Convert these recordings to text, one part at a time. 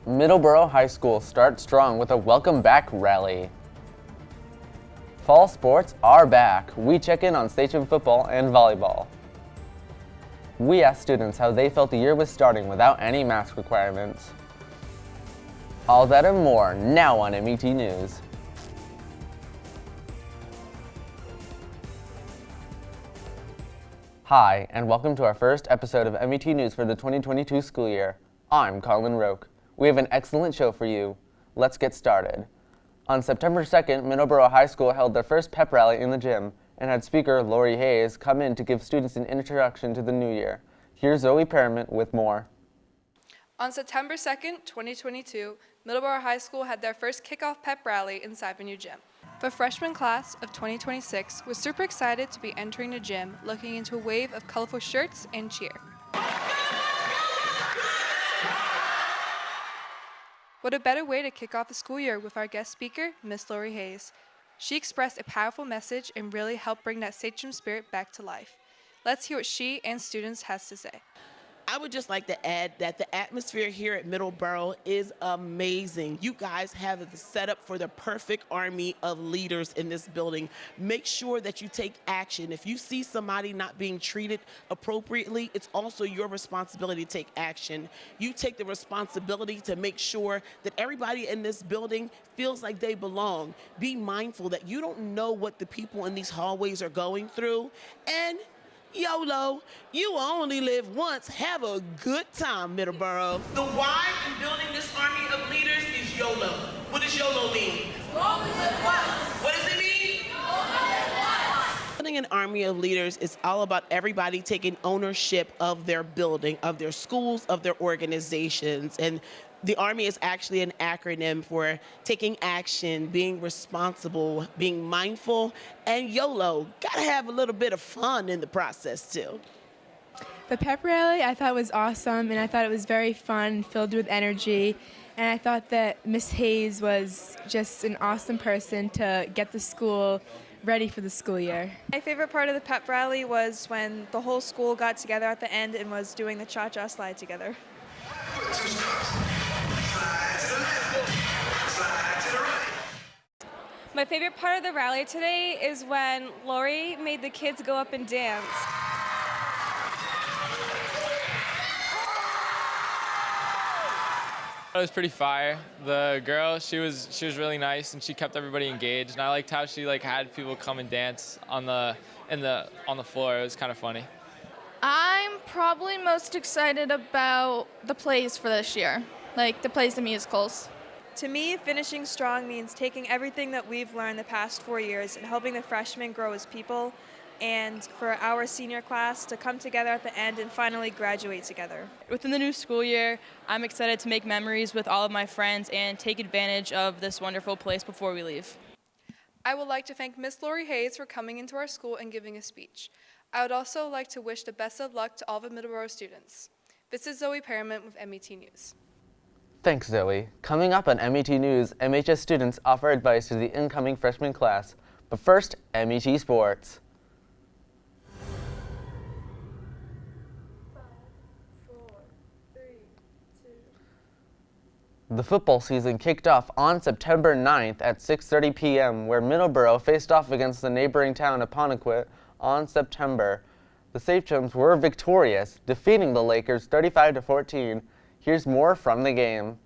Middleborough High School starts strong with a welcome back rally. Fall sports are back. We check in on station football and volleyball. We asked students how they felt the year was starting without any mask requirements. All that and more now on MET News. Hi, and welcome to our first episode of MET News for the 2022 school year. I'm Colin Roque. We have an excellent show for you. Let's get started. On September 2nd, Middleborough High School held their first pep rally in the gym and had speaker Lori Hayes come in to give students an introduction to the new year. Here's Zoe Perriman with more. On September 2nd, 2022, Middleborough High School had their first kickoff pep rally in Avenue Gym. The freshman class of 2026 was super excited to be entering the gym, looking into a wave of colorful shirts and cheer. What a better way to kick off the school year with our guest speaker, Miss Lori Hayes. She expressed a powerful message and really helped bring that sachem spirit back to life. Let's hear what she and students has to say. I would just like to add that the atmosphere here at Middleborough is amazing. You guys have the setup for the perfect army of leaders in this building. Make sure that you take action. If you see somebody not being treated appropriately, it's also your responsibility to take action. You take the responsibility to make sure that everybody in this building feels like they belong. Be mindful that you don't know what the people in these hallways are going through, and YOLO, you only live once. Have a good time, Middleborough. The why in building this army of leaders is YOLO. What does YOLO mean? You only live once. What does it mean? You only live once. Building an army of leaders is all about everybody taking ownership of their building, of their schools, of their organizations. And the Army is actually an acronym for taking action, being responsible, being mindful, and YOLO. Gotta have a little bit of fun in the process, too. The pep rally I thought was awesome, and I thought it was very fun, filled with energy, and I thought that Miss Hayes was just an awesome person to get the school ready for the school year. My favorite part of the pep rally was when the whole school got together at the end and was doing the cha-cha slide together. My favorite part of the rally today is when Lori made the kids go up and dance. It was pretty fire. The girl, she was really nice, and she kept everybody engaged. And I liked how she had people come and dance on the floor. It was kind of funny. I'm probably most excited about the plays for this year, like the plays, the musicals. To me, finishing strong means taking everything that we've learned the past 4 years and helping the freshmen grow as people, and for our senior class to come together at the end and finally graduate together. Within the new school year, I'm excited to make memories with all of my friends and take advantage of this wonderful place before we leave. I would like to thank Miss Lori Hayes for coming into our school and giving a speech. I would also like to wish the best of luck to all the Middleborough students. This is Zoe Perriman with MET News. Thanks, Zoe. Coming up on MET News, MHS students offer advice to the incoming freshman class. But first, MET Sports. 5, 4, 3, 2. The football season kicked off on September 9th at 6:30 p.m., where Middleborough faced off against the neighboring town Apponequet on September. The Sachems were victorious, defeating the Lakers 35-14. Here's more from the game.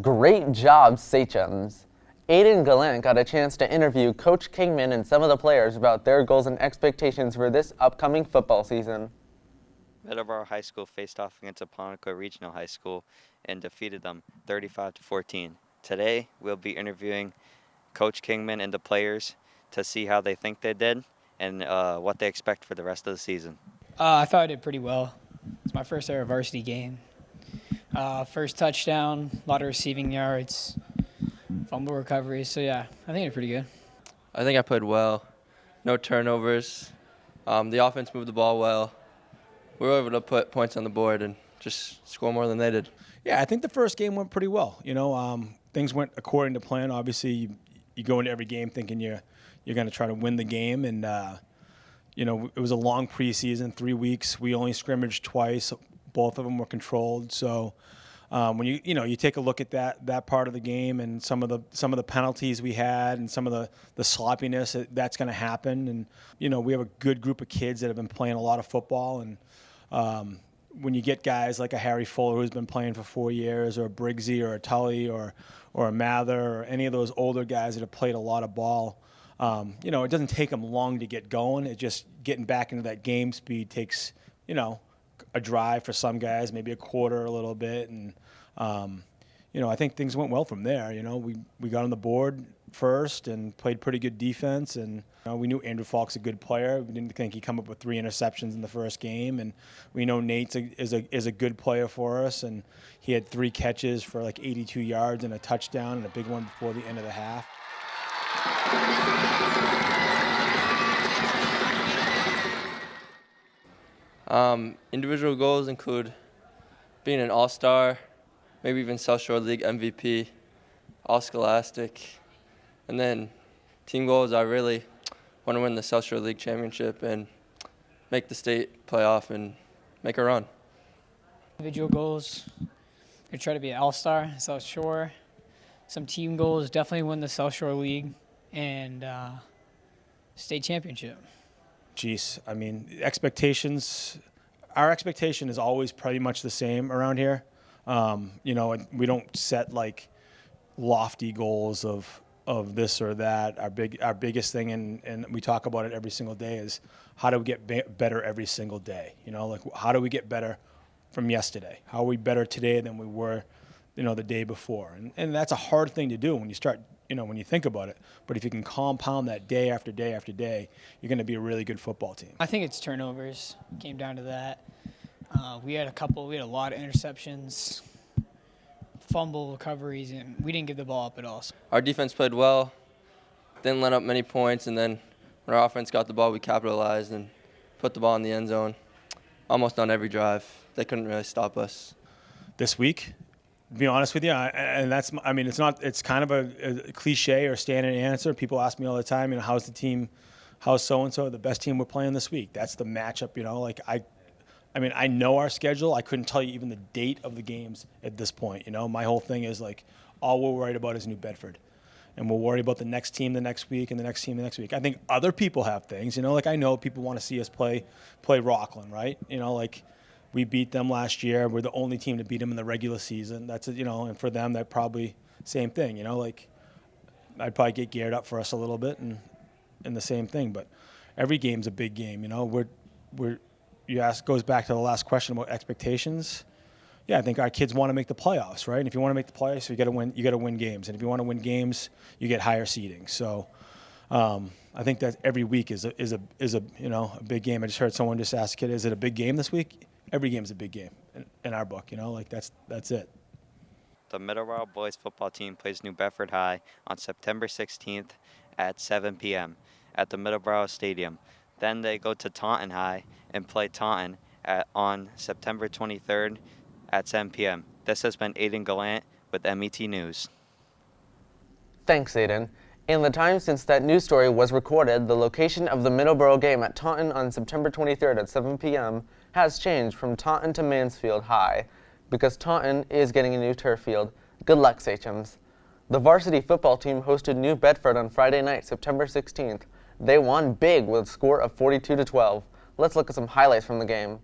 Great job, Sachems. Aiden Gallant got a chance to interview Coach Kingman and some of the players about their goals and expectations for this upcoming football season. Middleborough High School faced off against Apponequet Regional High School and defeated them 35-14. Today, we'll be interviewing Coach Kingman and the players to see how they think they did and what they expect for the rest of the season. I thought I did pretty well. It's my first ever varsity game. First touchdown, a lot of receiving yards, fumble recovery. So yeah, I think I did pretty good. I think I played well. No turnovers. The offense moved the ball well. We were able to put points on the board and just score more than they did. Yeah, I think the first game went pretty well. Things went according to plan. Obviously, you go into every game thinking you're going to try to win the game, and it was a long preseason, 3 weeks. We only scrimmaged twice. Both of them were controlled. So when you take a look at that part of the game and some of the penalties we had and some of the sloppiness, that's going to happen. And we have a good group of kids that have been playing a lot of football. And when you get guys like a Harry Fuller who's been playing for 4 years, or a Briggsy or a Tully or a Mather or any of those older guys that have played a lot of ball, it doesn't take them long to get going. It just getting back into that game speed takes, a drive for some guys, maybe a quarter, a little bit. And, I think things went well from there. We got on the board first and played pretty good defense. And we knew Andrew Falk's a good player. We didn't think he'd come up with 3 interceptions in the first game. And we know Nate is a good player for us. And he had 3 catches for like 82 yards and a touchdown and a big one before the end of the half. Individual goals include being an all-star, maybe even South Shore League MVP, all-scholastic. And then team goals, I really want to win the South Shore League championship and make the state playoff and make a run. Individual goals, I try to be an all-star, South Shore. Some team goals, definitely win the South Shore League and state championship. Jeez, our expectation is always pretty much the same around here. We don't set like lofty goals of this or that. Our biggest thing, and we talk about it every single day, is how do we get better every single day? How do we get better from yesterday? How are we better today than we were, the day before? And that's a hard thing to do when you start, when you think about it. But if you can compound that day after day after day, you're going to be a really good football team. I think it's turnovers. Came down to that. We had a lot of interceptions, fumble recoveries, and we didn't give the ball up at all. Our defense played well, didn't let up many points, and then when our offense got the ball, we capitalized and put the ball in the end zone almost on every drive. They couldn't really stop us. This week, to be honest with you, it's kind of a cliche or standard answer. People ask me all the time, how's the team, how's so-and-so, the best team we're playing this week? That's the matchup, I know our schedule. I couldn't tell you even the date of the games at this point. My whole thing is all we're worried about is New Bedford. And we'll worry about the next team the next week and the next team the next week. I think other people have things, I know people want to see us play Rockland, right? We beat them last year. We're the only team to beat them in the regular season. That's, and for them, that probably same thing, I'd probably get geared up for us a little bit and the same thing. But every game's a big game, goes back to the last question about expectations. Yeah, I think our kids want to make the playoffs, right? And if you want to make the playoffs, you got to win games. And if you want to win games, you get higher seeding. So I think that every week is a big game. I just heard someone just ask a kid, is it a big game this week? Every game is a big game in our book, that's it. The Middleborough boys football team plays New Bedford High on September 16th at 7 p.m. at the Middleborough Stadium. Then they go to Taunton High and play Taunton on September 23rd at 7 p.m. This has been Aiden Gallant with MET News. Thanks, Aiden. In the time since that news story was recorded, the location of the Middleborough game at Taunton on September 23rd at 7 p.m. has changed from Taunton to Mansfield High because Taunton is getting a new turf field. Good luck, Sachems. The varsity football team hosted New Bedford on Friday night, September 16th. They won big with a score of 42-12. Let's look at some highlights from the game.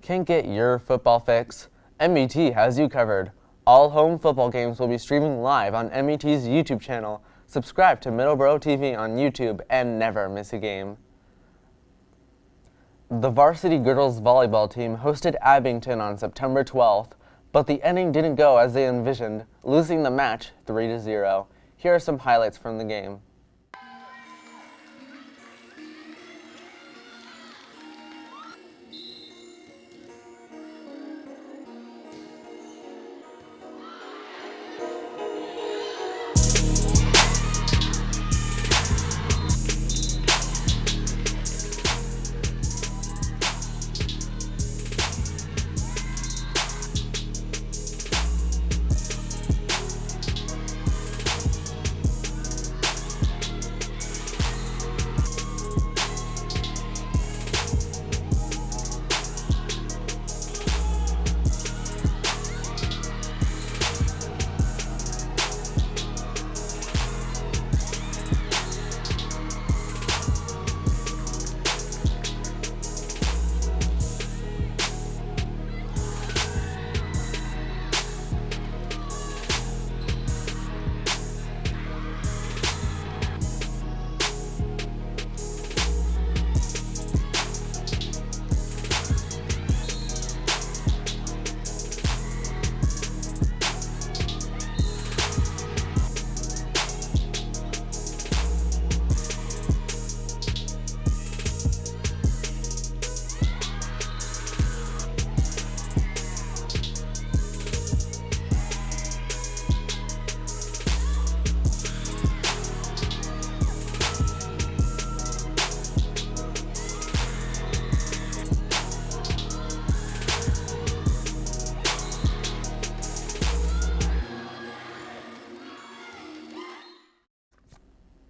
Can't get your football fix? MET has you covered. All home football games will be streaming live on MET's YouTube channel. Subscribe to Middleborough TV on YouTube and never miss a game. The varsity girls volleyball team hosted Abington on September 12th, but the inning didn't go as they envisioned, losing the match 3-0. Here are some highlights from the game.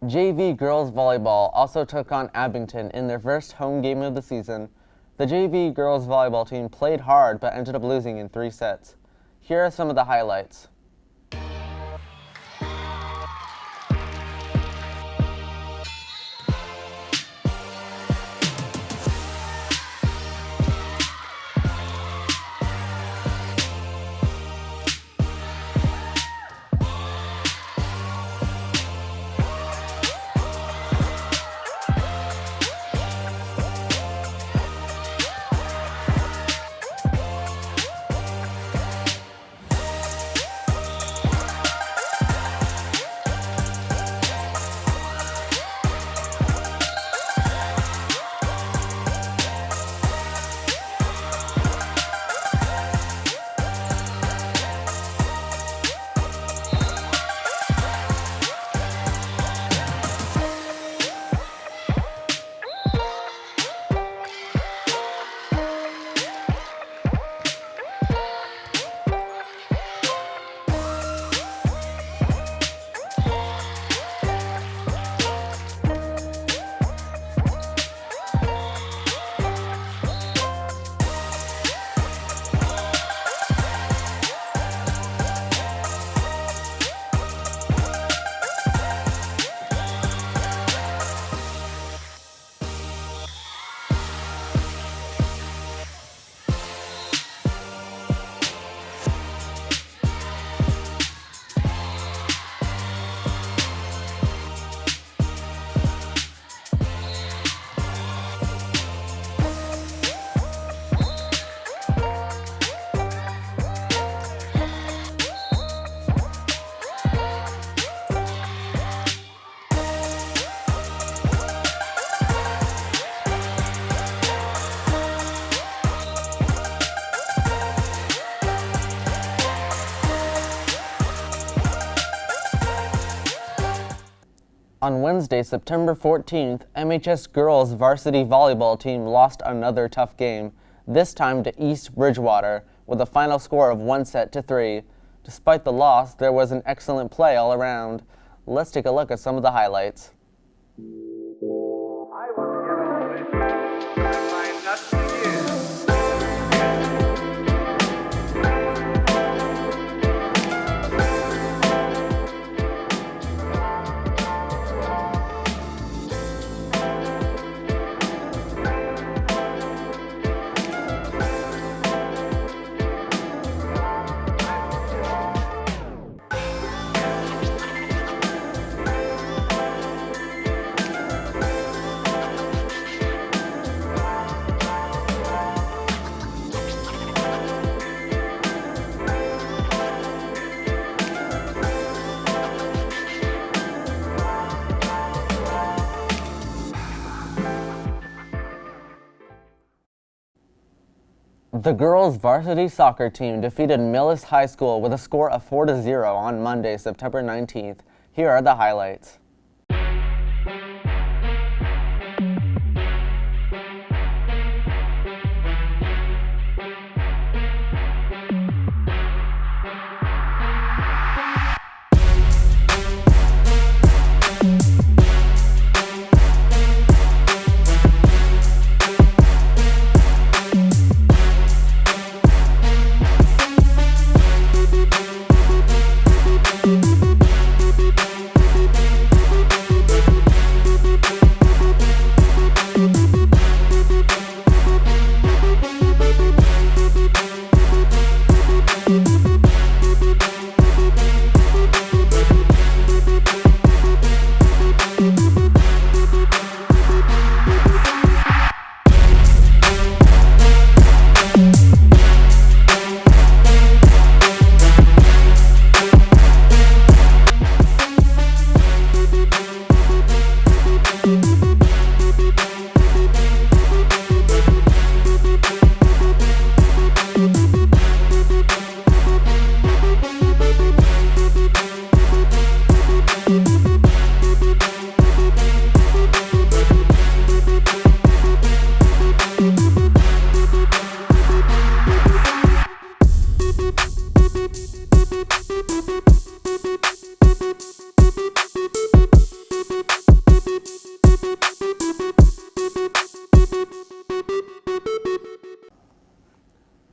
JV girls volleyball also took on Abington in their first home game of the season. The JV girls volleyball team played hard but ended up losing in 3 sets. Here are some of the highlights. On Wednesday, September 14th, MHS girls varsity volleyball team lost another tough game, this time to East Bridgewater, with a final score of 1-3. Despite the loss, there was an excellent play all around. Let's take a look at some of the highlights. The girls' varsity soccer team defeated Millis High School with a score of 4-0 on Monday, September 19th. Here are the highlights.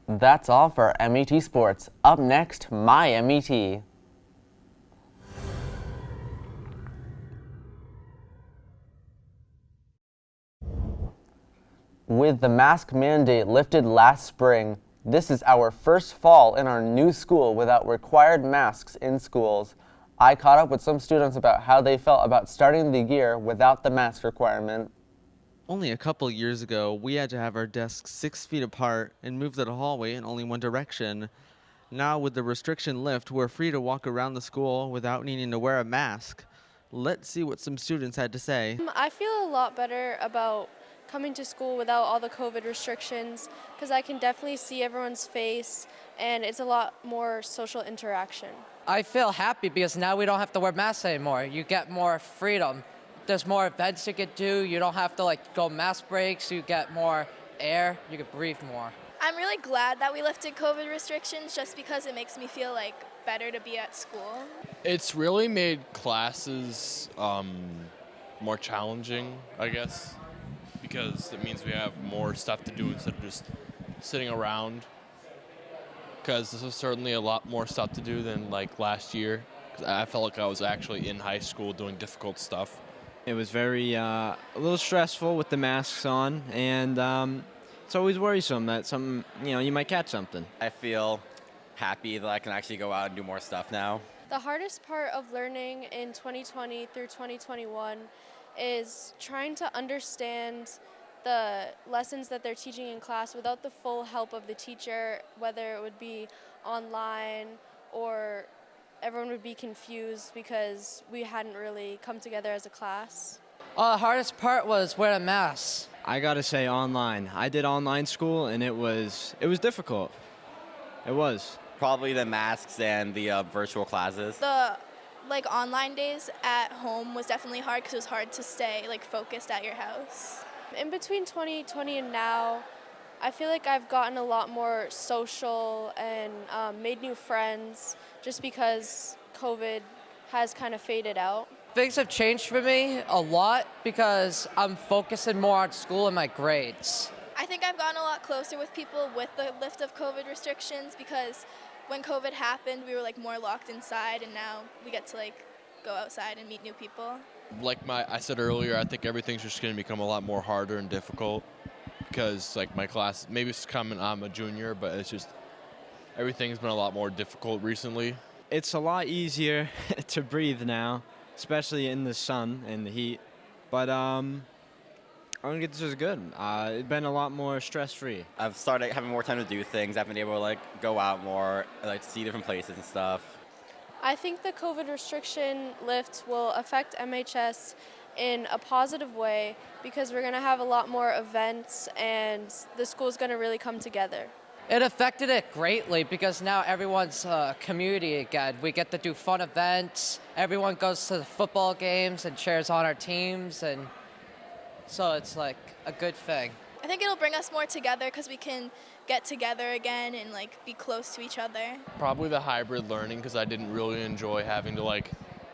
That's all for MET Sports. Up next, My MET. With the mask mandate lifted last spring, this is our first fall in our new school without required masks in schools. I caught up with some students about how they felt about starting the year without the mask requirement. Only a couple years ago, we had to have our desks 6 feet apart and move to the hallway in only one direction. Now, with the restriction lift, we're free to walk around the school without needing to wear a mask. Let's see what some students had to say. I feel a lot better about coming to school without all the COVID restrictions because I can definitely see everyone's face and it's a lot more social interaction. I feel happy because now we don't have to wear masks anymore. You get more freedom. There's more events you could do. You don't have to go mask breaks. You get more air. You could breathe more. I'm really glad that we lifted COVID restrictions just because it makes me feel better to be at school. It's really made classes more challenging, I guess, because it means we have more stuff to do instead of just sitting around. Because this is certainly a lot more stuff to do than last year. 'Cause I felt like I was actually in high school doing difficult stuff. It was very a little stressful with the masks on, and it's always worrisome that something, you might catch something. I feel happy that I can actually go out and do more stuff now. The hardest part of learning in 2020 through 2021 is trying to understand the lessons that they're teaching in class without the full help of the teacher, whether it would be online or everyone would be confused because we hadn't really come together as a class. The hardest part was wearing masks. I gotta say, online. I did online school, and it was difficult. It was. Probably the masks and the virtual classes. The online days at home was definitely hard because it was hard to stay focused at your house. In between 2020 and now, I feel like I've gotten a lot more social and made new friends just because COVID has kind of faded out. Things have changed for me a lot because I'm focusing more on school and my grades. I think I've gotten a lot closer with people with the lift of COVID restrictions because when COVID happened, we were more locked inside, and now we get to go outside and meet new people. Like I said earlier, I think everything's just going to become a lot more harder and difficult because my class, maybe it's coming, I'm a junior, but it's just everything's been a lot more difficult recently. It's a lot easier to breathe now, especially in the sun and the heat. But I think this is good. It's been a lot more stress-free. I've started having more time to do things. I've been able to go out more, see different places and stuff. I think the COVID restriction lift will affect MHS in a positive way because we're going to have a lot more events and the school's going to really come together. It affected it greatly because now everyone's community again. We get to do fun events. Everyone goes to the football games and cheers on our teams, and so it's like a good thing. I think it'll bring us more together because we can get together again and like be close to each other. Probably the hybrid learning because I didn't really enjoy having to like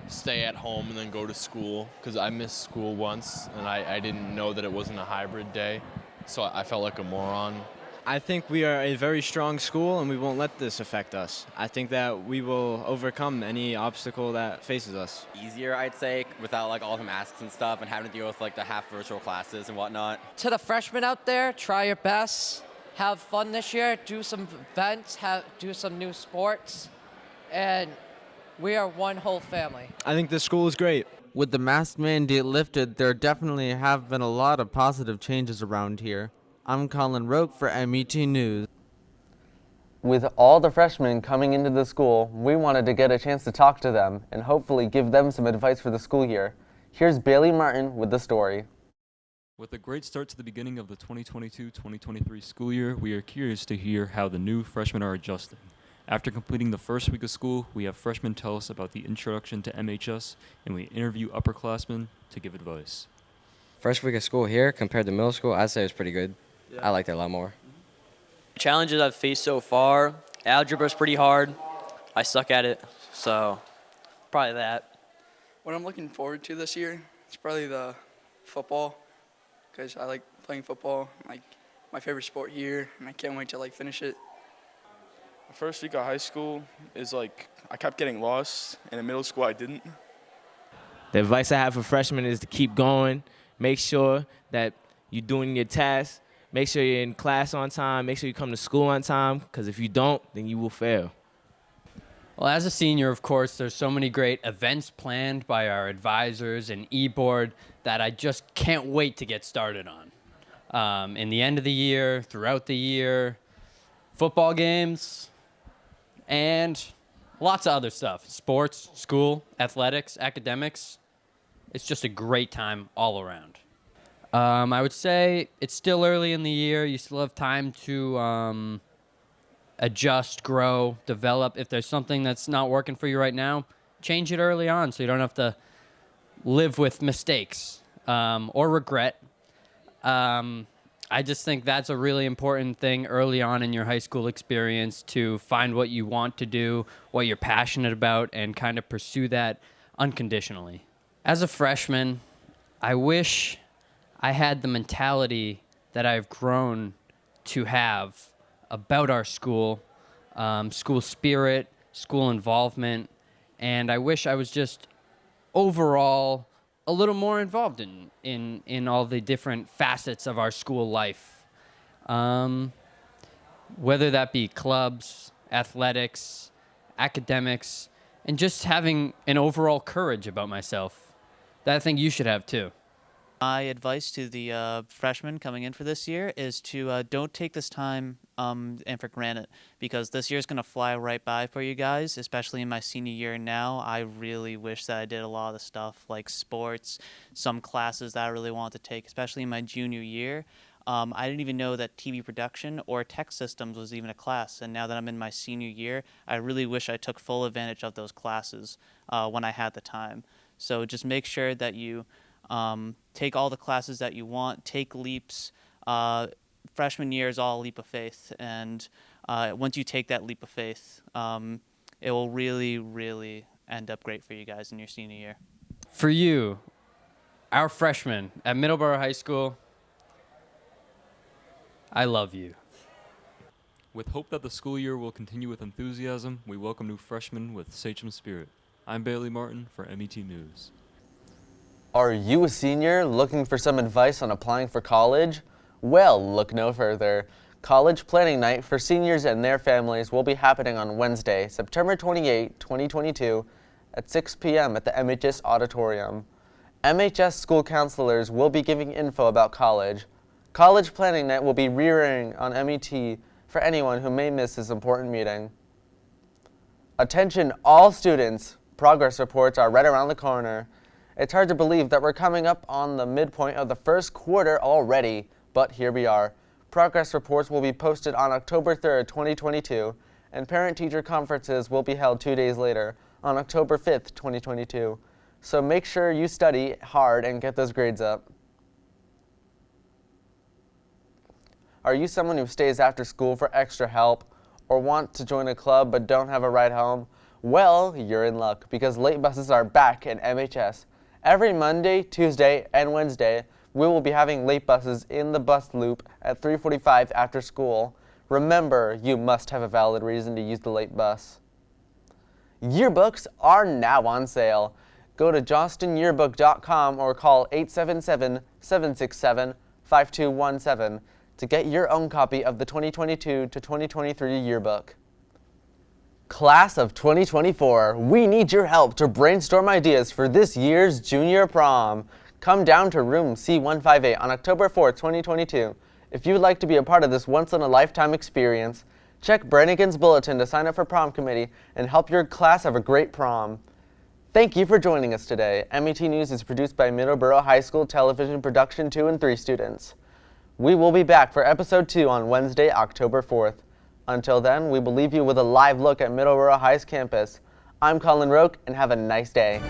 stay at home and then go to school because I missed school once and I didn't know that it wasn't a hybrid day, so I felt like a moron. I think we are a very strong school and we won't let this affect us. I think that we will overcome any obstacle that faces us. Easier, I'd say, without like all the masks and stuff and having to deal with like the half virtual classes and whatnot. To the freshmen out there, try your best. Have fun this year. Do some events. Do some new sports. And we are one whole family. I think this school is great. With the mask mandate lifted, there definitely have been a lot of positive changes around here. I'm Colin Roque for MET News. With all the freshmen coming into the school, we wanted to get a chance to talk to them and hopefully give them some advice for the school year. Here's Bailey Martin with the story. With a great start to the beginning of the 2022-2023 school year, we are curious to hear how the new freshmen are adjusting. After completing the first week of school, we have freshmen tell us about the introduction to MHS, and we interview upperclassmen to give advice. First week of school here compared to middle school, I'd say it was pretty good. I liked it a lot more. Challenges I've faced so far, algebra is pretty hard. I suck at it, so probably that. What I'm looking forward to this year is probably the football, because I like playing football, like my favorite sport here, and I can't wait to like finish it. The first week of high school is like I kept getting lost, and in middle school I didn't. The advice I have for freshmen is to keep going. Make sure that you're doing your tasks. Make sure you're in class on time. Make sure you come to school on time, because if you don't, then you will fail. Well, as a senior, of course, there's so many great events planned by our advisors and e-board that I just can't wait to get started on. In the end of the year, throughout the year, football games, and lots of other stuff. Sports, school, athletics, academics. It's just a great time all around. I would say it's still early in the year. You still have time to adjust, grow, develop. If there's something that's not working for you right now, change it early on so you don't have to live with mistakes or regret. I just think that's a really important thing early on in your high school experience, to find what you want to do, what you're passionate about, and kind of pursue that unconditionally. As a freshman, I wish I had the mentality that I've grown to have about our school, school spirit, school involvement, and I wish I was just overall a little more involved in all the different facets of our school life. Whether that be clubs, athletics, academics, and just having an overall courage about myself that I think you should have too. My advice to the freshmen coming in for this year is to don't take this time and for granted, because this year is going to fly right by for you guys, especially in my senior year now. I really wish that I did a lot of the stuff like sports, some classes that I really wanted to take, especially in my junior year. I didn't even know that TV production or tech systems was even a class, and now that I'm in my senior year, I really wish I took full advantage of those classes when I had the time. So just make sure that you take all the classes that you want, take leaps. Freshman year is all a leap of faith, and once you take that leap of faith, it will really, really end up great for you guys in your senior year. For you, our freshmen at Middleborough High School, I love you. With hope that the school year will continue with enthusiasm, we welcome new freshmen with Sachem spirit. I'm Bailey Martin for MET News. Are you a senior looking for some advice on applying for college? Well, look no further. College Planning Night for seniors and their families will be happening on Wednesday, September 28, 2022 at 6 p.m. at the MHS Auditorium. MHS school counselors will be giving info about college. College Planning Night will be re-airing on MET for anyone who may miss this important meeting. Attention all students, progress reports are right around the corner. It's hard to believe that we're coming up on the midpoint of the first quarter already, but here we are. Progress reports will be posted on October 3rd, 2022, and parent-teacher conferences will be held 2 days later, on October 5th, 2022. So make sure you study hard and get those grades up. Are you someone who stays after school for extra help, or want to join a club but don't have a ride home? Well, you're in luck, because late buses are back in MHS. Every Monday, Tuesday, and Wednesday, we will be having late buses in the bus loop at 3:45 after school. Remember, you must have a valid reason to use the late bus. Yearbooks are now on sale. Go to johnstonyearbook.com or call 877-767-5217 to get your own copy of the 2022 to 2023 yearbook. Class of 2024, we need your help to brainstorm ideas for this year's junior prom. Come down to room C158 on October 4th, 2022. If you would like to be a part of this once-in-a-lifetime experience, check Brannigan's Bulletin to sign up for prom committee and help your class have a great prom. Thank you for joining us today. MET News is produced by Middleborough High School Television Production 2 and 3 students. We will be back for episode 2 on Wednesday, October 4th. Until then, we will leave you with a live look at Middleborough High's campus. I'm Colin Roque, and have a nice day.